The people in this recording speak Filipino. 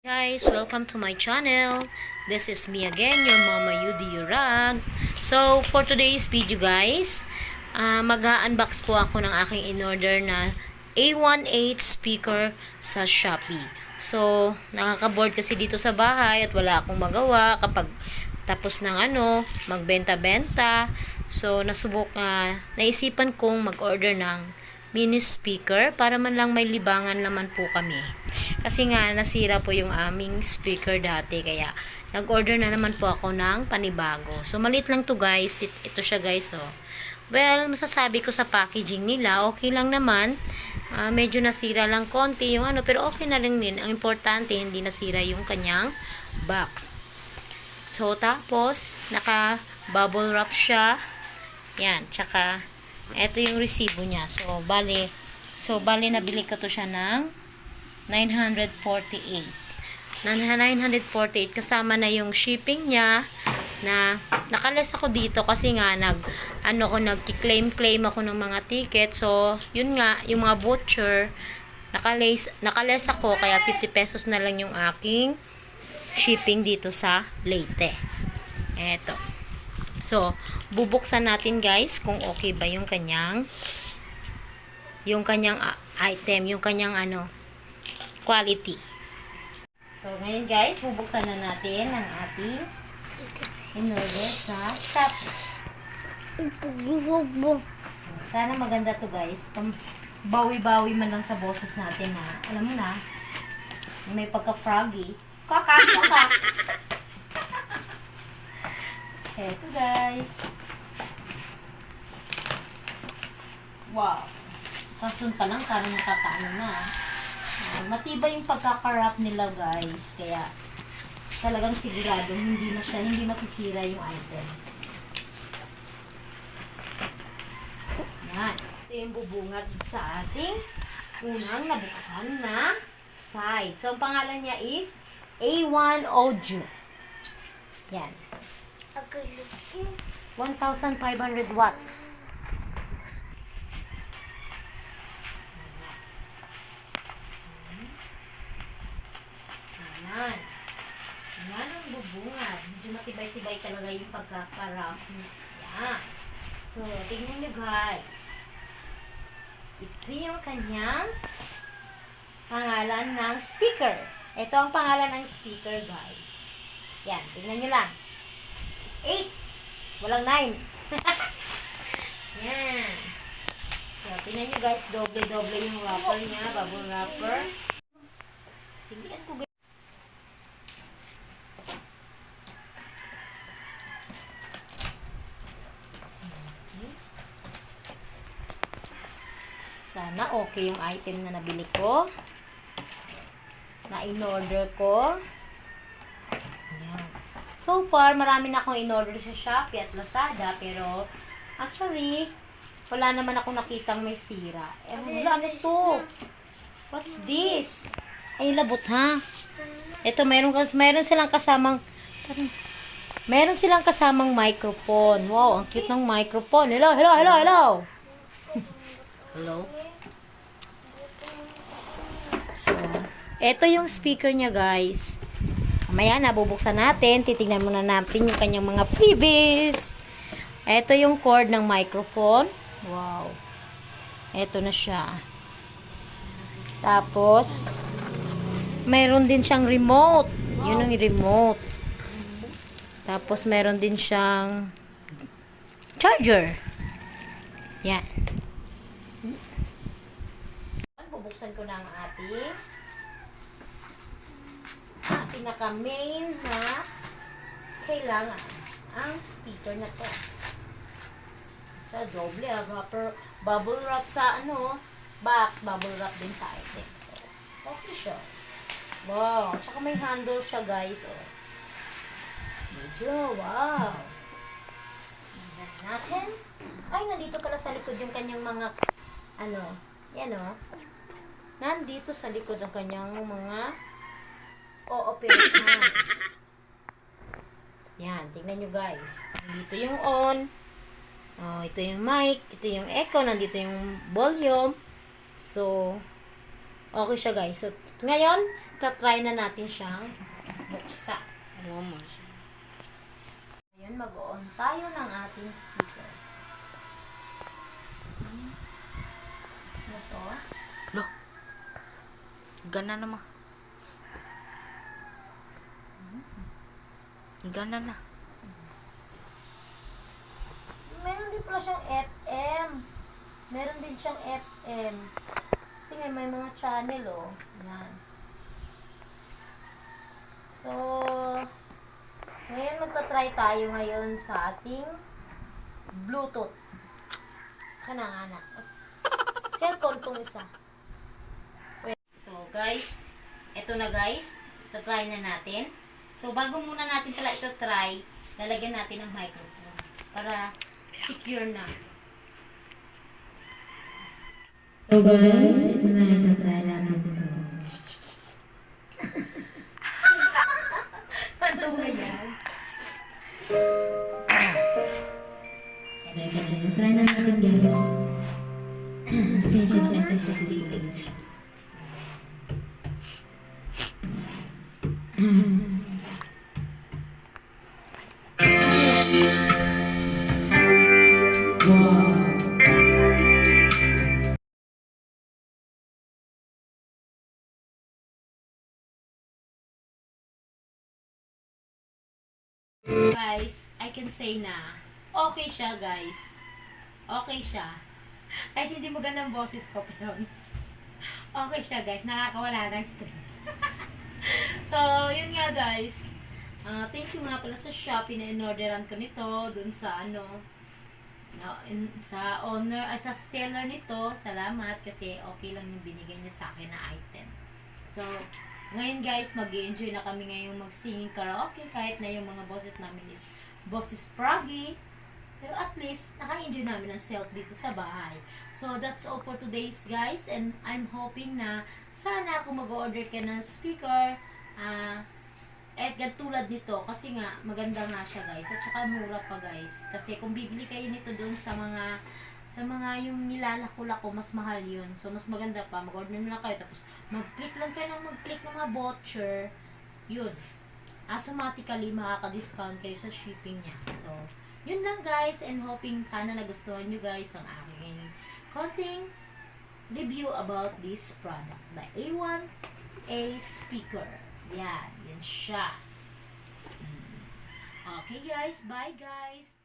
Guys, welcome to my channel. This is me again, your Mama Yudi Yurag. So, for today's video guys, mag-unbox po ako ng aking in-order na A18 speaker sa Shopee. So, nakaka-board kasi dito sa bahay at wala akong magawa kapag tapos ng magbenta-benta. So, naisipan kong mag-order ng mini speaker para man lang may libangan naman po kami. Kasi nga, nasira po yung aming speaker dati. Kaya, nag-order na naman po ako ng panibago. So, maliit lang to guys. Ito siya guys, oh. Well, masasabi ko sa packaging nila, okay lang naman. Medyo nasira lang konti yung pero okay na rin din. Ang importante, hindi nasira yung kanyang box. So, tapos, naka-bubble wrap siya. Yan, tsaka, ito yung resibo niya. So, bali, nabili ko to siya ng 948. 948 kasama na yung shipping niya na nakales ako dito kasi nga nagki-claim ako ng mga ticket. So, yun nga, yung mga voucher nakales ako kaya 50 pesos na lang yung aking shipping dito sa Leyte. Eto. So, bubuksan natin guys kung okay ba yung kanyang item, yung kanyang quality. So, ngayon guys, bubuksan na natin ang ating in-order sa Shopee. So, sana maganda to guys. Bawi-bawi man lang sa boses natin ha. Alam mo na, may pagka-froggy. Kaka! Eto guys. Wow. Kasun pa lang, parang nakakaano na. Matibay yung pagkakarap nila guys. Kaya talagang sigurado hindi masisira yung item. Yan. Ito yung bubungad sa ating unang nabuksan na side. So, ang pangalan niya is A1 Audio. Yan. 1,500 watts. Ayan. Ayan ang bubungad. Medyo matibay-tibay talaga yung pagkakarap niya. Ayan. So, tingnan nyo guys. Ito yung kanyang pangalan ng speaker. Ito ang pangalan ng speaker guys. Yan. Tingnan nyo lang. 8. Walang 9. Yan. So, tingnan nyo guys. Doble-doble yung wrapper niya. Bubble wrapper. Silian ko guys. Sana okay yung item na nabili ko. Na in-order ko. Ayan. So far, marami na akong in-order sa Shopee at Lazada. Pero, actually, wala naman akong nakitang may sira. Wala, ano to? What's this? Ay, labot ha? Ito, meron silang kasamang microphone. Wow, ang cute ng microphone. Hello. Hello. So, ito yung speaker niya guys. Mamaya na, bubuksan natin. Titignan muna natin yung kanyang mga freebies. Ito yung cord ng microphone. Wow. Ito na siya. Tapos, mayroon din siyang remote. Yun ang remote. Tapos, mayroon din siyang charger. Yan. Bubuksan ko na ang ating pinaka-main na kailangan. Ang speaker na to. Sa doble, bubble wrap sa box, bubble wrap din sa item. So, okay siya. Wow. Tsaka may handle siya guys. Oh. Medyo, wow. Tingnan natin. Ay, nandito pala sa likod yung kanyang mga yan o. Nandito sa likod ang kanyang mga o-operahan. Yan, tignan nyo guys. Dito yung on. Ito yung mic. Ito yung echo. Nandito yung volume. So, Okay siya guys. So, ngayon, try na natin siyang buksan. Ngayon, mag-on tayo ng ating speaker. Ano to? Lo. Gana naman. Gana na. Meron din pala siyang FM. Meron din siyang FM. Kasi nga may mga channel, oh. Yan. So, ngayon magta-try tayo ngayon sa ating Bluetooth. Kanang anak. Cellphone tong isa. So, guys, eto na guys. Ito-try na natin. So, bago muna natin pala ito-try, lalagyan natin ng microphone para secure na. So guys, ito na ito-try natin ito. Ano ba yan? Try na natin guys. Sensya siya sa CCTV. Wow. Guys, I can say na okay siya guys. Okay siya. Kahit hindi magandang boses ko pero okay siya guys. Nakakawala ng stress. So, yun nga guys. Thank you nga pala sa Shopee na in-orderan ko nito. Dun sa sa owner, sa seller nito. Salamat kasi okay lang yung binigay niya sa akin na item. So, ngayon guys, mag-enjoy na kami ngayong mag-singing karaoke kahit na yung mga boses namin is boses froggy. Pero at least, naka-enjoy namin ng self dito sa bahay. So, that's all for today's guys. And I'm hoping na sana kung mag-order ka ng speaker, at tulad nito, kasi nga, maganda nga siya guys. At saka mura pa guys. Kasi kung bibili kayo nito doon sa mga yung nilalako-lako, mas mahal yun. So, mas maganda pa. Mag-order na lang kayo. Tapos, mag-click lang kayo ng mga voucher. Yun. Automatically, makaka-discount kayo sa shipping niya. So, yun lang guys. And hoping sana nagustuhan nyo guys ang aking konting review about this product. The A1A speaker. Yan. Yan siya. Okay guys. Bye guys.